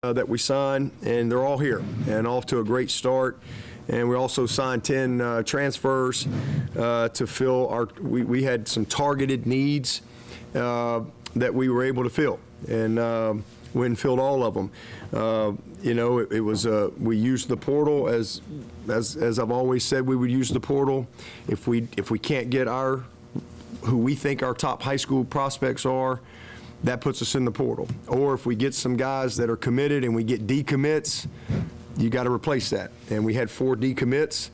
that we signed, and they're all here and off to a great start. And we also signed 10 transfers to fill our. We had some targeted needs that we were able to fill, and went and filled all of them. It was we used the portal as I've always said we would use the portal. If we can't get who we think our top high school prospects are, that puts us in the portal. Or if we get some guys that are committed and we get decommits, you got to replace that. And we had 4 decommits.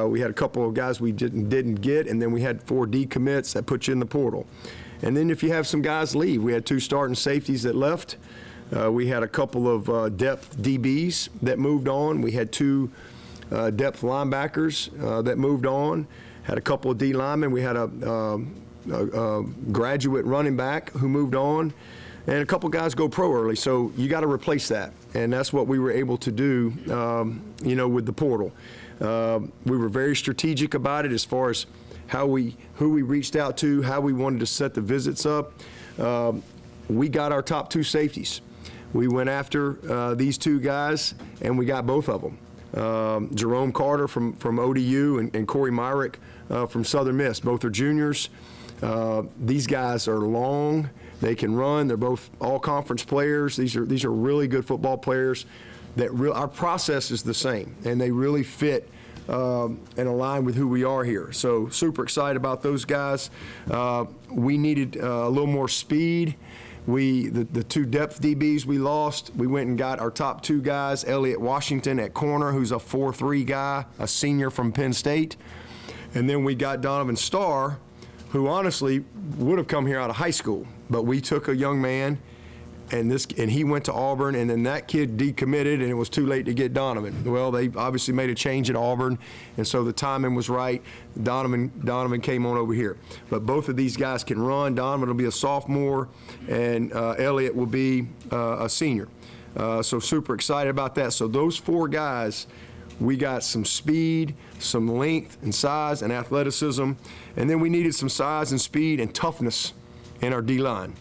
We had a couple of guys we didn't get, and then we had 4 decommits. That puts you in the portal. And then if you have some guys leave, we had 2 starting safeties that left. We had a couple of depth DBs that moved on. We had 2 depth linebackers that moved on. Had a couple of D linemen. We had a graduate running back who moved on, and a couple guys go pro early. So you got to replace that, and that's what we were able to do, with the portal. We were very strategic about it as far as who we reached out to, how we wanted to set the visits up. We got our top 2 safeties. We went after these 2 guys, and we got both of them. Jerome Carter from ODU and Corey Myrick from Southern Miss. Both are juniors. These guys are long. They can run. They're both all-conference players. These are really good football players. Our process is the same, and they really fit and align with who we are here. So super excited about those guys. We needed a little more speed. The 2 depth DBs we lost, we went and got our top 2 guys, Elliott Washington at corner, who's a 4.3 guy, a senior from Penn State. And then we got Donovan Starr, who honestly would have come here out of high school, but we took a young man, and he went to Auburn, and then that kid decommitted, and it was too late to get Donovan. Well, they obviously made a change at Auburn, and so the timing was right. Donovan came on over here. But both of these guys can run. Donovan will be a sophomore, and Elliott will be a senior. So super excited about that. So those 4 guys, we got some speed, some length and size and athleticism, and then we needed some size and speed and toughness in our D-line.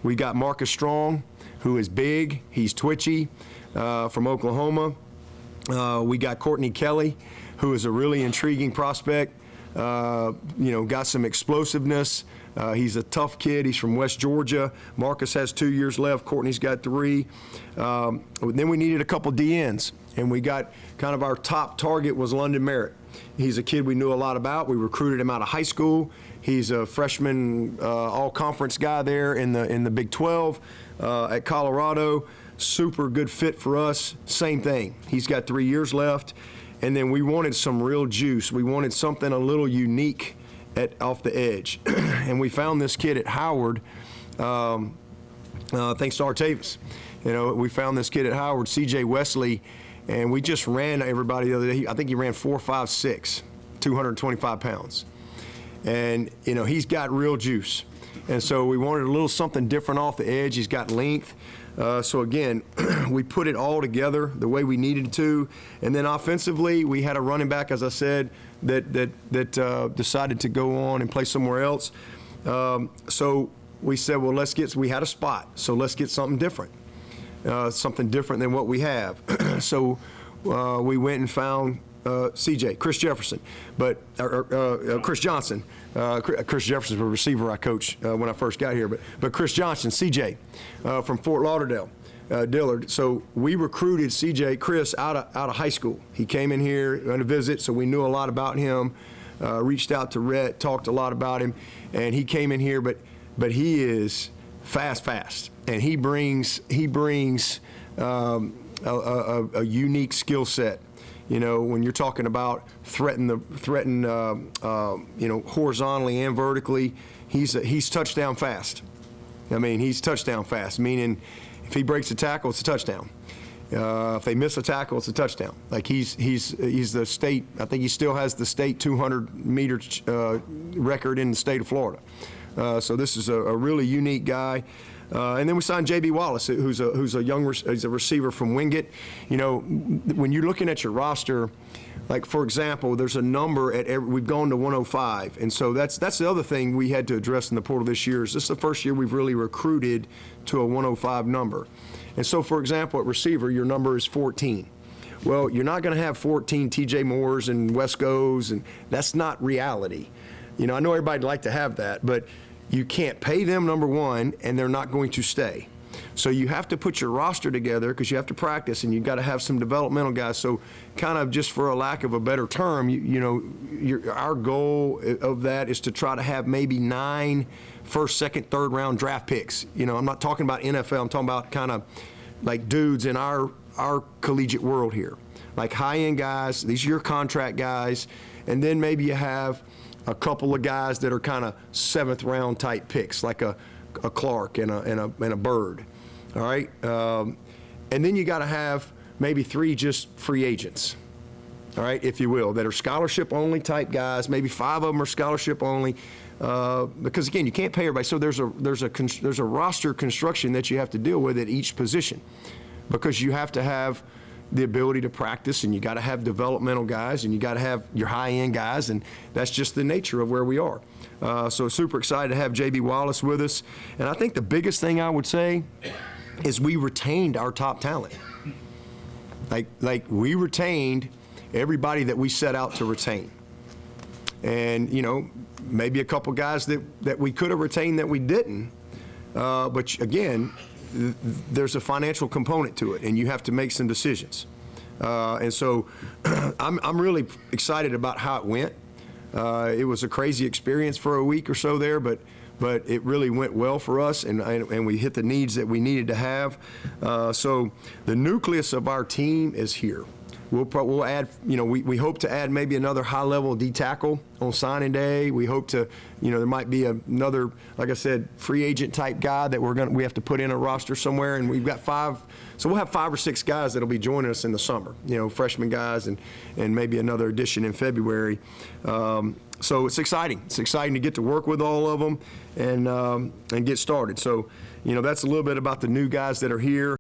We got Marcus Strong, who is big. He's twitchy, from Oklahoma. We got Courtney Kelly, who is a really intriguing prospect. Got some explosiveness. He's a tough kid. He's from West Georgia. Marcus has 2 years left. Courtney's got 3. Then we needed a couple DNs, and we got kind of our top target was London Merritt. He's a kid we knew a lot about. We recruited him out of high school. He's a freshman all-conference guy there in the Big 12 at Colorado. Super good fit for us. Same thing. He's got 3 years left. And then we wanted some real juice. We wanted something a little unique off the edge. And we found this kid at Howard, thanks to Artavis. We found this kid at Howard, C.J. Wesley, and we just ran everybody the other day. I think he ran 4.56, 225 pounds. And, he's got real juice. And so we wanted a little something different off the edge. He's got length. So again, we put it all together the way we needed to. And then offensively, we had a running back, as I said, that decided to go on and play somewhere else. So we said, well, we had a spot, so let's get something different than what we have. So we went and found Chris Jefferson, Chris Johnson. Chris Jefferson's a receiver I coached when I first got here, but Chris Johnson, CJ, from Fort Lauderdale, Dillard. So we recruited Chris out of high school. He came in here on a visit, so we knew a lot about him. Reached out to Rhett, talked a lot about him, and he came in here. But he is fast, and he brings a unique skill set. When you're talking about threaten horizontally and vertically, he's touchdown fast. He's touchdown fast, meaning if he breaks a tackle, it's a touchdown. If they miss a tackle, it's a touchdown. Like he's the state. I think he still has the state 200-meter record in the state of Florida. So this is a really unique guy. And then we signed J.B. Wallace, who's a receiver from Wingate. When you're looking at your roster, like for example, there's a number we've gone to 105, and so that's the other thing we had to address in the portal this year. Is this is the first year we've really recruited to a 105 number, And so, for example, at receiver, your number is 14. Well, you're not going to have 14 TJ Moores and Wescos, and that's not reality. You know, I know everybody'd like to have that, but you can't pay them, number one, and they're not going to stay. So you have to put your roster together because you have to practice, and you've got to have some developmental guys. So kind of just for a lack of a better term, our goal of that is to try to have maybe 9 first, second, third round draft picks. You know, I'm not talking about NFL. I'm talking about kind of like dudes in our collegiate world here, like high-end guys. These are your contract guys, and then maybe you have a couple of guys that are kind of 7th round type picks, like a Clark and a Bird. All right, and then you got to have maybe 3 just free agents. All right, if you will, that are scholarship only type guys. Maybe 5 of them are scholarship only, because again, you can't pay everybody. So there's a roster construction that you have to deal with at each position, because you have to have the ability to practice, and you got to have developmental guys, and you got to have your high-end guys, and that's just the nature of where we are. So super excited to have J.B. Wallace with us. And I think the biggest thing I would say is we retained our top talent. Like we retained everybody that we set out to retain. And, you know, maybe a couple guys that we could have retained that we didn't. But again, there's a financial component to it, and you have to make some decisions. And so I'm really excited about how it went. It was a crazy experience for a week or so there, but it really went well for us, and we hit the needs that we needed to have. So the nucleus of our team is here. We'll add, you know, we hope to add maybe another high-level D tackle on signing day. We hope to, you know, there might be another, like I said, free agent type guy that we have to put in a roster somewhere, and we've got 5. So we'll have 5 or 6 guys that'll be joining us in the summer, you know, freshman guys, and maybe another addition in February. So it's exciting. It's exciting to get to work with all of them and get started. So, you know, that's a little bit about the new guys that are here.